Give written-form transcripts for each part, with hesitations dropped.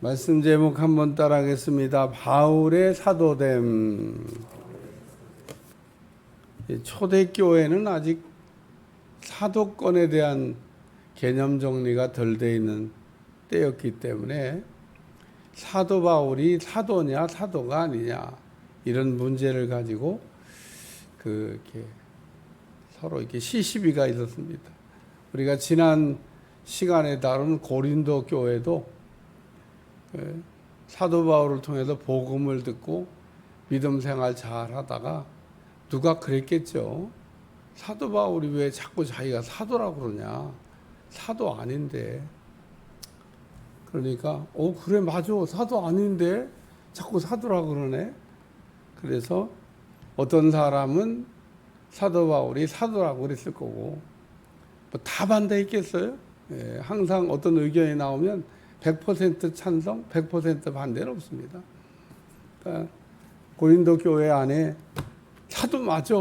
말씀 제목 한번 따라하겠습니다. 바울의 사도됨. 초대교회는 아직 사도권에 대한 개념 정리가 덜 돼 있는 때였기 때문에 사도 바울이 사도냐 사도가 아니냐 이런 문제를 가지고 이렇게 서로 이렇게 시시비가 있었습니다. 우리가 지난 시간에 다룬 고린도 교회도 사도 바울을 통해서 복음을 듣고 믿음 생활 잘 하다가 누가 그랬겠죠. 사도 바울이 왜 자꾸 자기가 사도라고 그러냐. 사도 아닌데. 그러니까 그래 맞아. 사도 아닌데 자꾸 사도라고 그러네. 그래서 어떤 사람은 사도 바울이 사도라고 그랬을 거고 뭐 다 반대했겠어요. 항상 어떤 의견이 나오면 100% 찬성, 100% 반대는 없습니다. 그러니까 고린도 교회 안에 사도 맞아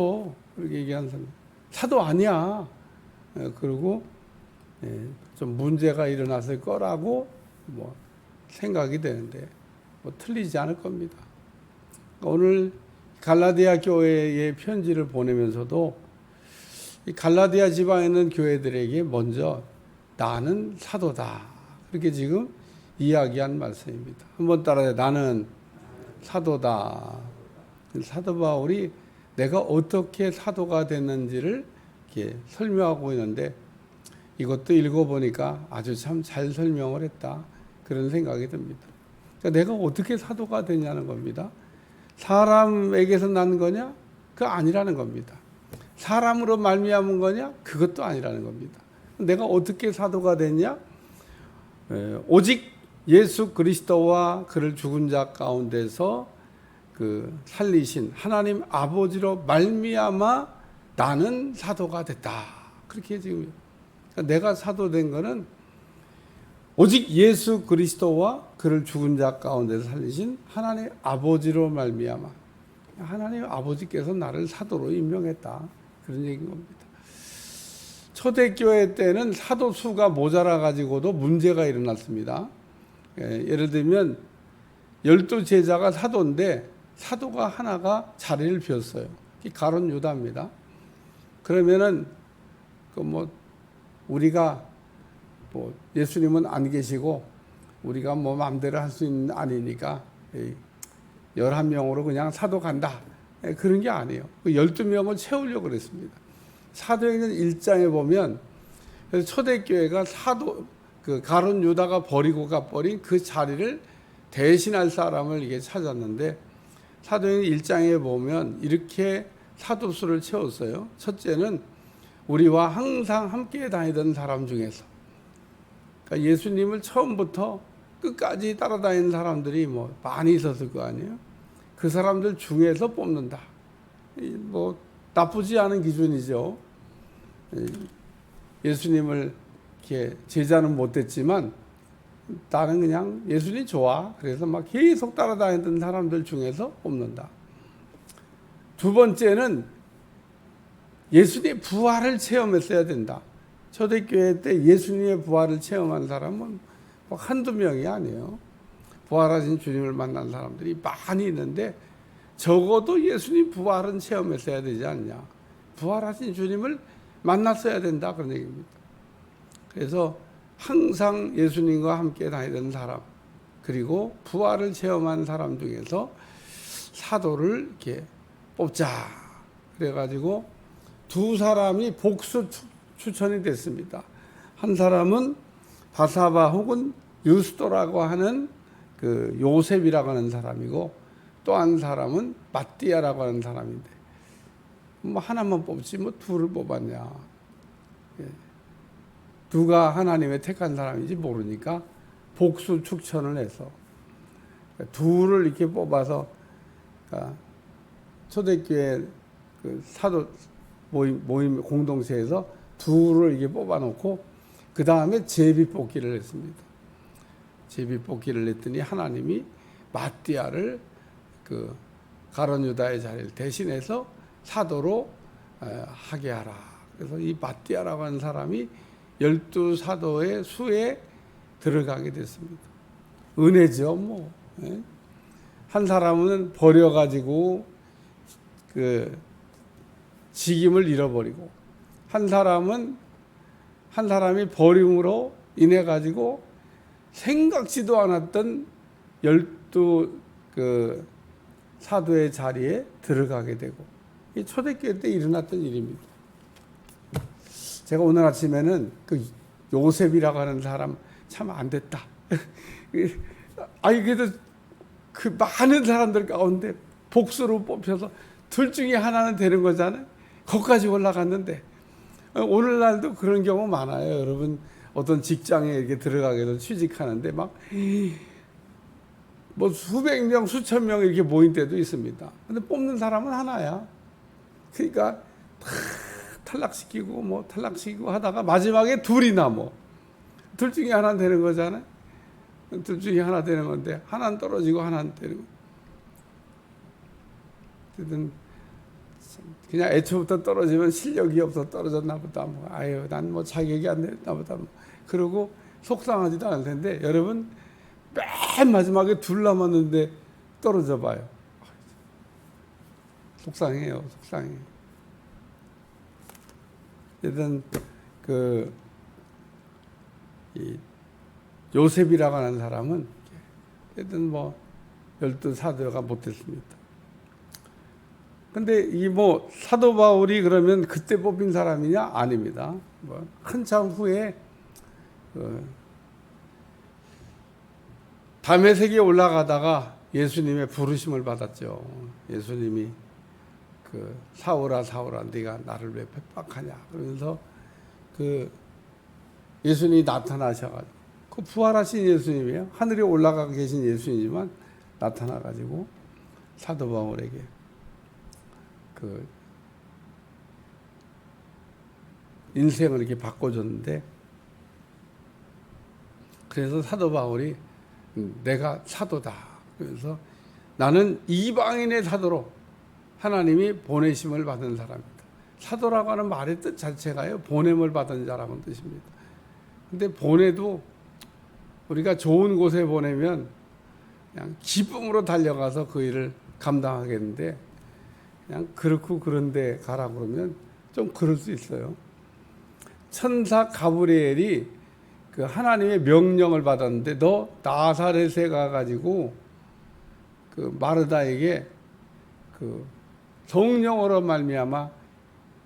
그렇게 얘기하는 사람, 사도 아니야. 그리고 좀 문제가 일어났을 거라고 뭐 생각이 되는데 뭐 틀리지 않을 겁니다. 오늘 갈라디아 교회에 편지를 보내면서도 이 갈라디아 지방에 있는 교회들에게 먼저 나는 사도다 그렇게 지금 이야기한 말씀입니다. 한번 따라해. 나는 사도다. 사도 바울이 내가 어떻게 사도가 됐는지를 이렇게 설명하고 있는데 이것도 읽어보니까 아주 참 잘 설명을 했다. 그런 생각이 듭니다. 그러니까 내가 어떻게 사도가 되냐는 겁니다. 사람에게서 난 거냐? 그거 아니라는 겁니다. 사람으로 말미암은 거냐? 그것도 아니라는 겁니다. 내가 어떻게 사도가 됐냐? 오직 예수 그리스도와 그를 죽은 자 가운데서 살리신 하나님 아버지로 말미암아 나는 사도가 됐다. 그렇게 지금 내가 사도된 거는 오직 예수 그리스도와 그를 죽은 자 가운데서 살리신 하나님 아버지로 말미암아 하나님 아버지께서 나를 사도로 임명했다. 그런 얘기인 겁니다. 초대교회 때는 사도 수가 모자라 가지고도 문제가 일어났습니다. 예를 들면 12제자가 사도인데 사도가 하나가 자리를 비웠어요. 가룟 유다입니다. 그러면은 우리가 예수님은 안 계시고 우리가 마음대로 할 수 있는 아니니까 11명으로 그냥 사도 간다. 그런 게 아니에요. 12명을 채우려고 그랬습니다. 사도행전 1장에 보면 초대교회가 가룟 유다가 버리고 가버린 그 자리를 대신할 사람을 이게 찾았는데 사도행전 1장에 보면 이렇게 사도수를 채웠어요. 첫째는 우리와 항상 함께 다니던 사람 중에서 그러니까 예수님을 처음부터 끝까지 따라다니는 사람들이 많이 있었을 거 아니에요. 그 사람들 중에서 뽑는다. 나쁘지 않은 기준이죠. 예수님을 이렇게 제자는 못됐지만 나는 그냥 예수님이 좋아. 그래서 계속 따라다니던 사람들 중에서 뽑는다. 두 번째는 예수님의 부활을 체험했어야 된다. 초대교회 때 예수님의 부활을 체험한 사람은 한두 명이 아니에요. 부활하신 주님을 만난 사람들이 많이 있는데 적어도 예수님 부활은 체험했어야 되지 않냐. 부활하신 주님을 만났어야 된다. 그런 얘기입니다. 그래서 항상 예수님과 함께 다니던 사람 그리고 부활을 체험한 사람 중에서 사도를 이렇게 뽑자. 그래가지고 두 사람이 복수 추천이 됐습니다. 한 사람은 바사바 혹은 유스도라고 하는 요셉이라고 하는 사람이고 또 한 사람은 마띠아라고 하는 사람인데 하나만 뽑지 둘을 뽑았냐. 누가 하나님의 택한 사람인지 모르니까 복수 추천을 해서 둘을 이렇게 뽑아서 초대교회 사도 모임 공동체에서 둘을 이렇게 뽑아놓고 그 다음에 제비 뽑기를 했습니다. 제비 뽑기를 했더니 하나님이 마띠아를 가룟 유다의 자리를 대신해서 사도로 하게 하라. 그래서 이 마띠아라고 하는 사람이 12사도의 수에 들어가게 됐습니다. 은혜죠, 뭐. 예? 한 사람은 버려가지고 그 직임을 잃어버리고, 한 사람이 버림으로 인해 가지고 생각지도 않았던 12 그 사도의 자리에 들어가게 되고, 이 초대교회 때 일어났던 일입니다. 제가 오늘 아침에는 그 요셉이라고 하는 사람 참 안 됐다. 아니 그래도 그 많은 사람들 가운데 복수로 뽑혀서 둘 중에 하나는 되는 거잖아요. 거기까지 올라갔는데, 오늘날도 그런 경우 많아요. 여러분 어떤 직장에 이렇게 들어가게 돼서 취직하는데 막 뭐 수백 명, 수천 명 이렇게 모인 때도 있습니다. 근데 뽑는 사람은 하나야. 그러니까 탈락시키고 하다가 마지막에 둘이나 둘 중에 하나는 되는 거잖아요. 둘 중에 하나 되는 건데 하나는 떨어지고 하나는 되는 거. 어쨌든 그냥 애초부터 떨어지면 실력이 없어 떨어졌나 보다. 아유, 난 자격이 안 됐나 보다. 그러고 속상하지도 않을 텐데, 여러분 맨 마지막에 둘 남았는데 떨어져 봐요. 속상해요. 일단 이 요셉이라고 하는 사람은 일단 12사도가 못했습니다. 근데 이 사도 바울이 그러면 그때 뽑힌 사람이냐? 아닙니다. 한참 후에 다메섹에 올라가다가 예수님의 부르심을 받았죠. 예수님이 사울아 네가 나를 왜 핍박하냐 그러면서 예수님이 나타나셔가지고, 부활하신 예수님이에요. 하늘에 올라가 계신 예수님이지만 나타나가지고 사도 바울에게 인생을 이렇게 바꿔줬는데, 그래서 사도 바울이 내가 사도다. 그래서 나는 이방인의 사도로 하나님이 보내심을 받은 사람입니다. 사도라고 하는 말의 뜻 자체가요, 보냄을 받은 자라는 뜻입니다. 근데 보내도 우리가 좋은 곳에 보내면 그냥 기쁨으로 달려가서 그 일을 감당하겠는데, 그냥 그렇고 그런데 가라 그러면 좀 그럴 수 있어요. 천사 가브리엘이 하나님의 명령을 받았는데, 너 나사렛에 가가지고 마르다에게 성령으로 말미암아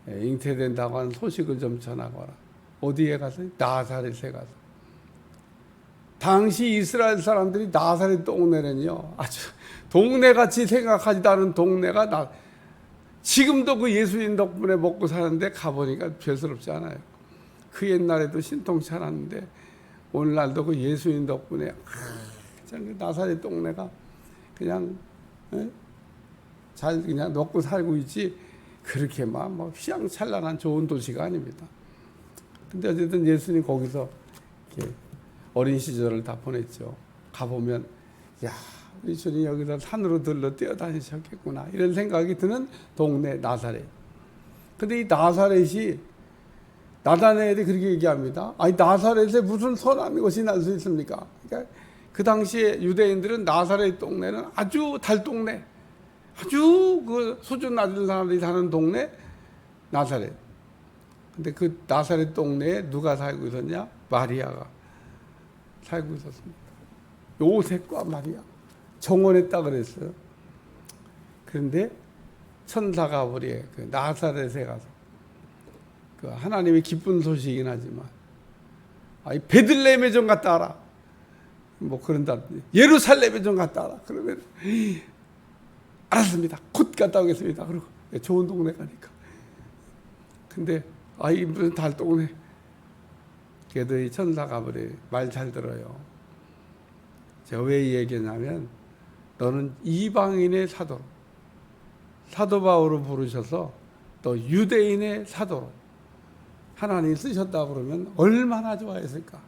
잉태된다고 하는 소식을 좀 전하거라. 어디에 가서? 나사렛에 가서. 당시 이스라엘 사람들이 나사렛 동네는요, 아주 동네같이 생각하지도 않은 동네가 지금도 그 예수님 덕분에 먹고 사는데 가보니까 별스럽지 않아요. 그 옛날에도 신통치 않았는데 오늘날도 그 예수님 덕분에 그 나사렛 동네가 그냥 잘 그냥 먹고 살고 있지, 그렇게 막 휘황찬란한 좋은 도시가 아닙니다. 근데 어쨌든 예수님 거기서 이렇게 어린 시절을 다 보냈죠. 가보면 야, 우리 주님 여기서 산으로 들러 뛰어다니셨겠구나 이런 생각이 드는 동네 나사렛. 근데 이 나사렛이, 나다네엘이 그렇게 얘기합니다. 아니 나사렛에 무슨 선한 것이 날 수 있습니까? 그러니까 그 당시에 유대인들은 나사렛 동네는 아주 달동네, 아주 그 수준 낮은 사람들이 사는 동네 나사렛. 근데 그 나사렛 동네에 누가 살고 있었냐? 마리아가 살고 있었습니다. 요셉과 마리아 정원했다 그랬어요. 그런데 천사가 우리의 나사렛에 가서 하나님의 기쁜 소식이긴 하지만, 베들레헴에 좀 갔다 와라. 그런다. 예루살렘에 좀 갔다 와라. 그러면 알았습니다. 곧 갔다 오겠습니다. 그리고 좋은 동네 가니까. 근데 무슨 달동네. 그래도 이 천사가 말 잘 들어요. 제가 왜 이 얘기냐면, 너는 이방인의 사도로, 사도 바울을 부르셔서 또 유대인의 사도로 하나님이 쓰셨다 그러면 얼마나 좋아했을까.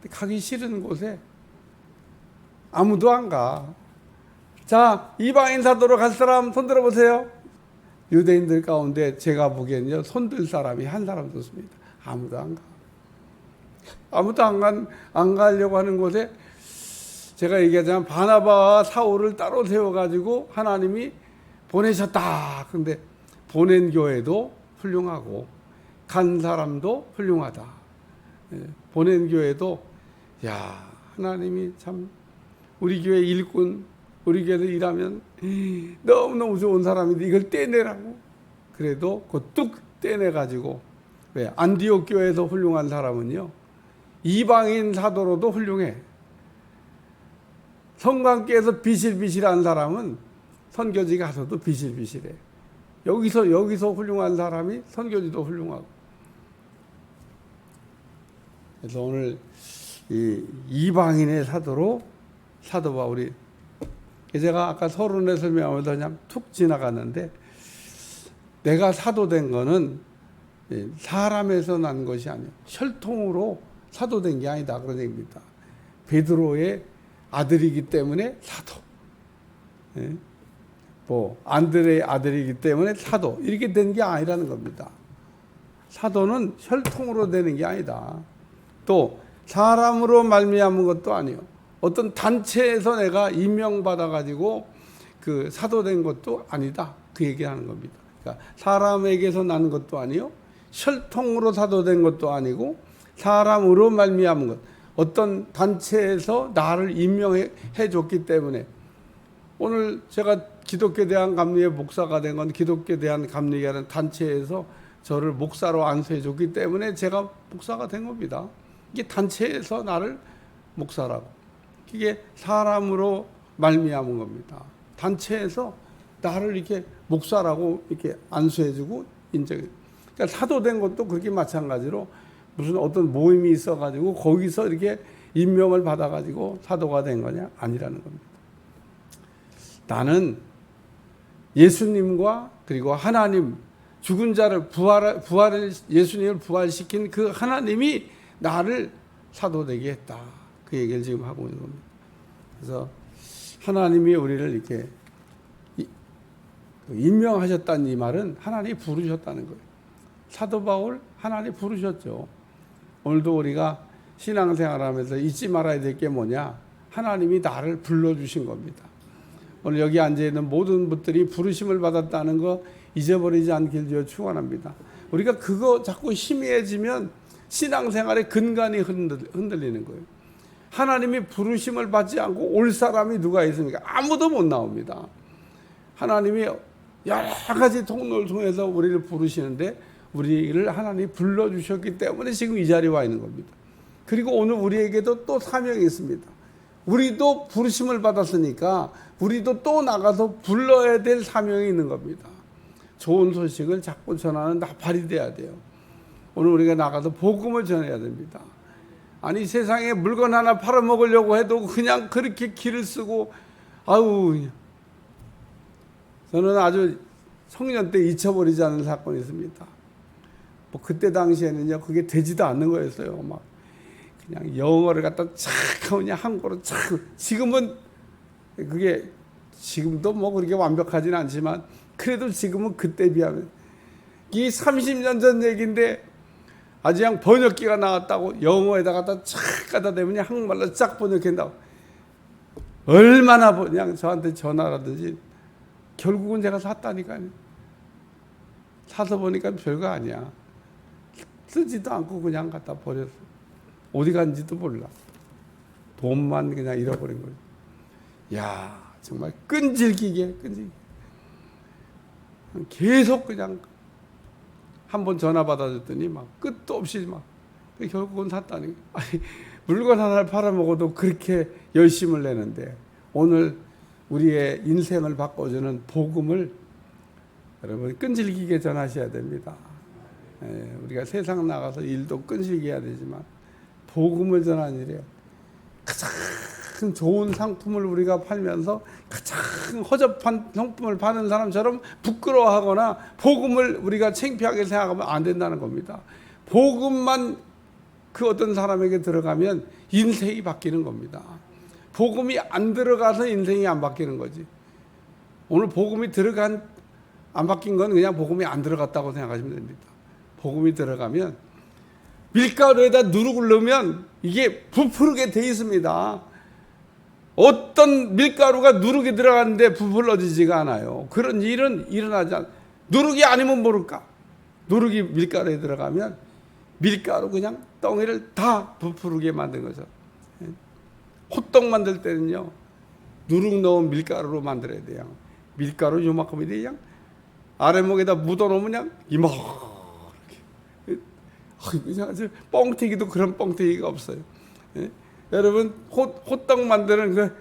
가기 싫은 곳에 아무도 안 가. 자, 이방인 사도로 갈 사람 손 들어보세요. 유대인들 가운데 제가 보기에는요, 손들 사람이 한 사람도 없습니다. 아무도 안 가. 아무도 안 가려고 하는 곳에 제가 얘기하자면 바나바와 사울을 따로 세워가지고 하나님이 보내셨다. 근데 보낸 교회도 훌륭하고 간 사람도 훌륭하다. 보낸 교회도 야, 하나님이 참 우리 교회 일꾼, 우리 교회에서 일하면 너무너무 좋은 사람인데 이걸 떼내라고. 그래도 그 뚝 떼내가지고, 왜? 안디옥 교회에서 훌륭한 사람은요, 이방인 사도로도 훌륭해. 성관계에서 비실비실한 사람은 선교지 가서도 비실비실해. 여기서 훌륭한 사람이 선교지도 훌륭하고. 그래서 오늘 이 이방인의 사도로 사도 바울이, 제가 아까 서론에 설명하면서 그냥 툭 지나갔는데, 내가 사도된 거는 사람에서 난 것이 아니에요. 혈통으로 사도된 게 아니다. 그런 얘기입니다. 베드로의 아들이기 때문에 사도. 뭐 안드레의 아들이기 때문에 사도. 이렇게 된 게 아니라는 겁니다. 사도는 혈통으로 되는 게 아니다. 또 사람으로 말미암은 것도 아니에요. 어떤 단체에서 내가 임명받아 가지고 그 사도된 것도 아니다. 그 얘기하는 겁니다. 그러니까 사람에게서 난 것도 아니요, 혈통으로 사도된 것도 아니고 사람으로 말미암은 것. 어떤 단체에서 나를 임명해 줬기 때문에, 오늘 제가 기독교에 대한 감리의 목사가 된 건 기독교에 대한 감리라는 단체에서 저를 목사로 안수해 줬기 때문에 제가 목사가 된 겁니다. 이게 단체에서 나를 목사라고. 이게 사람으로 말미암은 겁니다. 단체에서 나를 이렇게 목사라고 이렇게 안수해 주고 인정해. 그러니까 사도된 것도 그렇게 마찬가지로 무슨 어떤 모임이 있어 가지고 거기서 이렇게 임명을 받아 가지고 사도가 된 거냐? 아니라는 겁니다. 나는 예수님과 그리고 하나님, 죽은 자를 예수님을 부활시킨 그 하나님이 나를 사도되게 했다. 그 얘기를 지금 하고 있는 겁니다. 그래서 하나님이 우리를 이렇게 임명하셨다는 이 말은 하나님이 부르셨다는 거예요. 사도 바울 하나님이 부르셨죠. 오늘도 우리가 신앙생활하면서 잊지 말아야 될 게 뭐냐? 하나님이 나를 불러주신 겁니다. 오늘 여기 앉아있는 모든 분들이 부르심을 받았다는 거 잊어버리지 않길 주여 축원합니다. 우리가 그거 자꾸 희미해지면 신앙생활의 근간이 흔들리는 거예요. 하나님이 부르심을 받지 않고 올 사람이 누가 있습니까? 아무도 못 나옵니다. 하나님이 여러 가지 통로를 통해서 우리를 부르시는데 우리를 하나님이 불러주셨기 때문에 지금 이 자리에 와 있는 겁니다. 그리고 오늘 우리에게도 또 사명이 있습니다. 우리도 부르심을 받았으니까 우리도 또 나가서 불러야 될 사명이 있는 겁니다. 좋은 소식을 자꾸 전하는 나팔이 돼야 돼요. 오늘 우리가 나가서 복음을 전해야 됩니다. 아니 세상에 물건 하나 팔아먹으려고 해도 그냥 그렇게 길을 쓰고, 아우, 저는 아주 청년 때 잊혀버리지 않은 사건이 있습니다. 뭐 그때 당시에는요 그게 되지도 않는 거였어요. 막 그냥 영어를 갖다 착 그냥 한국어로 착. 지금은 그게 지금도 뭐 그렇게 완벽하지는 않지만 그래도 지금은 그때 비하면 이 30년 전 얘기인데 아주 그냥 번역기가 나왔다고 영어에다가 착 갖다 대면 한국말로 쫙 번역한다고. 얼마나 그냥 저한테 전화라든지 결국은 제가 샀다니까요. 사서 보니까 별거 아니야. 쓰지도 않고 그냥 갖다 버렸어. 어디 간지도 몰라. 돈만 그냥 잃어버린 거예요. 야, 정말 끈질기게 계속 그냥 한번 전화 받아줬더니 막 끝도 없이 막 결국은 샀다니. 아니, 물건 하나를 팔아먹어도 그렇게 열심을 내는데 오늘 우리의 인생을 바꿔주는 복음을 여러분 끈질기게 전하셔야 됩니다. 우리가 세상 나가서 일도 끈질기게 해야 되지만 복음을 전하는 일이에요. 가장 좋은 상품을 우리가 팔면서 가장 허접한 상품을 파는 사람처럼 부끄러워하거나 복음을 우리가 창피하게 생각하면 안 된다는 겁니다. 복음만 그 어떤 사람에게 들어가면 인생이 바뀌는 겁니다. 복음이 안 들어가서 인생이 안 바뀌는 거지. 오늘 복음이 안 바뀐 건 그냥 복음이 안 들어갔다고 생각하시면 됩니다. 복음이 들어가면 밀가루에다 누룩을 넣으면 이게 부풀게 돼 있습니다. 어떤 밀가루가 누룩이 들어가는데 부풀러지지가 않아요. 그런 일은 일어나지 않아요. 누룩이 아니면 모를까. 누룩이 밀가루에 들어가면 밀가루 그냥 덩이를 다 부풀게 만든 거죠. 호떡 만들 때는요, 누룩 넣은 밀가루로 만들어야 돼요. 밀가루 요만큼이 그냥 아랫목에다 묻어놓으면 그냥 이만하게. 그냥 뻥튀기도 그런 뻥튀기가 없어요. 여러분, 호떡 만드는 그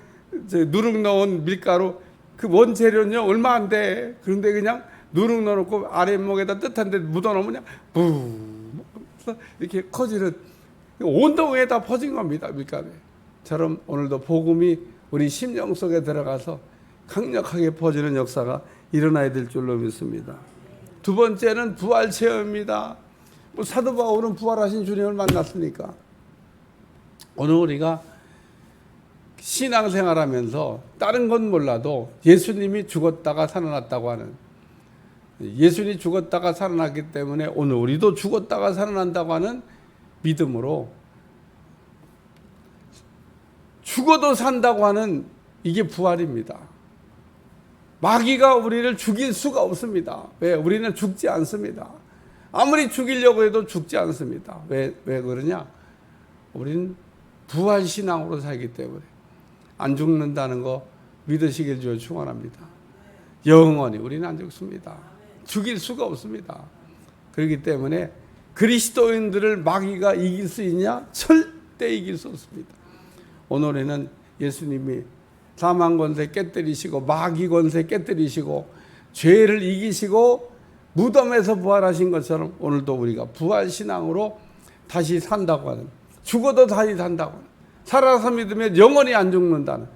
누룩 넣은 밀가루 그 원재료는요 얼마 안 돼. 그런데 그냥 누룩 넣어놓고 아랫목에다 뜻한 데 묻어놓으면 그냥 부 이렇게 커지는, 온도에 다 퍼진 겁니다. 밀가루처럼 오늘도 복음이 우리 심령 속에 들어가서 강력하게 퍼지는 역사가 일어나야 될 줄로 믿습니다. 두 번째는 부활 체험입니다. 사도 바울은 부활하신 주님을 만났으니까 오늘 우리가 신앙생활하면서 다른 건 몰라도 예수님이 죽었다가 살아났다고 하는, 예수님이 죽었다가 살아났기 때문에 오늘 우리도 죽었다가 살아난다고 하는 믿음으로 죽어도 산다고 하는 이게 부활입니다. 마귀가 우리를 죽일 수가 없습니다. 왜? 우리는 죽지 않습니다. 아무리 죽이려고 해도 죽지 않습니다. 왜 그러냐? 우리는 부활신앙으로 살기 때문에 안 죽는다는 거 믿으시길 주여 축원합니다. 영원히 우리는 안 죽습니다. 죽일 수가 없습니다. 그렇기 때문에 그리스도인들을 마귀가 이길 수 있냐? 절대 이길 수 없습니다. 오늘에는 예수님이 사망 권세 깨뜨리시고 마귀 권세 깨뜨리시고 죄를 이기시고 무덤에서 부활하신 것처럼 오늘도 우리가 부활신앙으로 다시 산다고 하는, 죽어도 다시 산다고 하는, 살아서 믿으면 영원히 안 죽는다는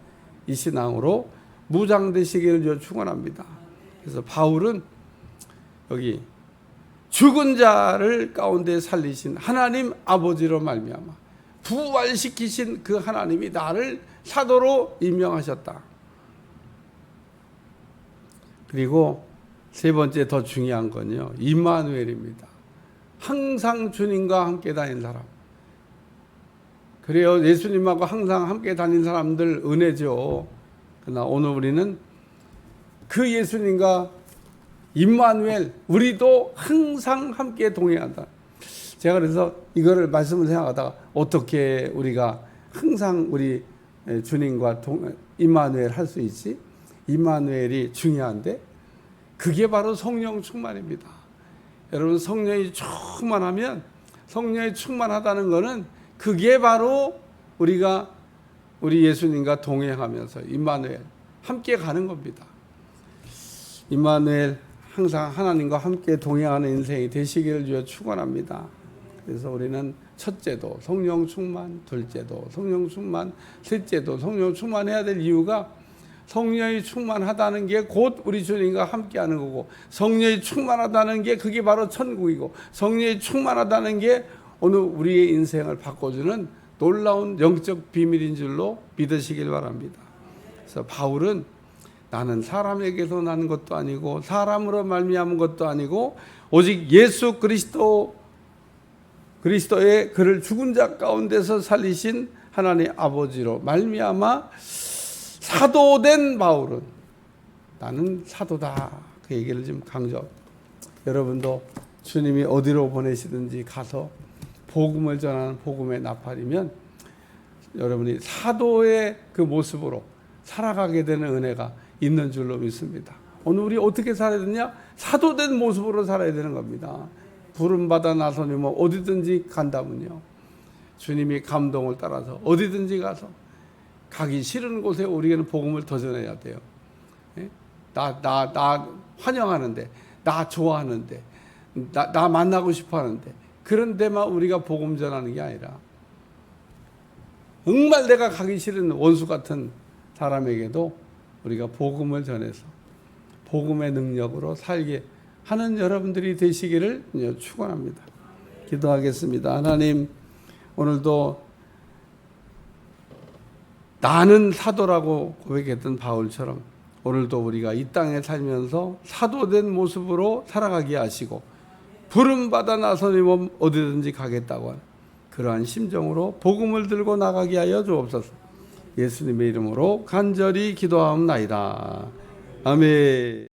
이 신앙으로 무장되시기를 축원합니다. 그래서 바울은 여기 죽은 자를 가운데 살리신 하나님 아버지로 말미암아 부활시키신 그 하나님이 나를 사도로 임명하셨다. 그리고 세 번째 더 중요한 건요, 임마누엘입니다. 항상 주님과 함께 다닌 사람. 그래요, 예수님하고 항상 함께 다닌 사람들 은혜죠. 그러나 오늘 우리는 그 예수님과 임마누엘, 우리도 항상 함께 동행한다. 제가 그래서 이거를 말씀을 생각하다가 어떻게 우리가 항상 우리 주님과 임마누엘 할 수 있지? 임마누엘이 중요한데 그게 바로 성령 충만입니다. 여러분, 성령이 충만하면, 성령이 충만하다는 것은 그게 바로 우리가 우리 예수님과 동행하면서 임마누엘 함께 가는 겁니다. 임마누엘, 항상 하나님과 함께 동행하는 인생이 되시기를 주여 축원합니다. 그래서 우리는 첫째도 성령 충만, 둘째도 성령 충만, 셋째도 성령 충만해야 될 이유가 성령이 충만하다는 게 곧 우리 주님과 함께하는 거고, 성령이 충만하다는 게 그게 바로 천국이고, 성령이 충만하다는 게 오늘 우리의 인생을 바꿔주는 놀라운 영적 비밀인 줄로 믿으시길 바랍니다. 그래서 바울은 나는 사람에게서 난 것도 아니고 사람으로 말미암은 것도 아니고 오직 예수 그리스도의 그를 죽은 자 가운데서 살리신 하나님 아버지로 말미암아 사도된 바울은 나는 사도다. 그 얘기를 좀 강조. 여러분도 주님이 어디로 보내시든지 가서 복음을 전하는 복음의 나팔이면 여러분이 사도의 그 모습으로 살아가게 되는 은혜가 있는 줄로 믿습니다. 오늘 우리 어떻게 살아야 되냐? 사도된 모습으로 살아야 되는 겁니다. 부름받아 나서니 뭐 어디든지 간다면요, 주님이 감동을 따라서 어디든지 가서 가기 싫은 곳에 우리는 복음을 더 전해야 돼요. 나 환영하는데, 나 좋아하는데, 나 만나고 싶어 하는데, 그런 데만 우리가 복음 전하는 게 아니라 정말 내가 가기 싫은 원수 같은 사람에게도 우리가 복음을 전해서 복음의 능력으로 살게 하는 여러분들이 되시기를 축원합니다. 기도하겠습니다. 하나님, 오늘도 나는 사도라고 고백했던 바울처럼 오늘도 우리가 이 땅에 살면서 사도된 모습으로 살아가게 하시고 부름받아 나서니 어디든지 가겠다고 하는 그러한 심정으로 복음을 들고 나가게 하여 주옵소서. 예수님의 이름으로 간절히 기도하옵나이다. 아멘.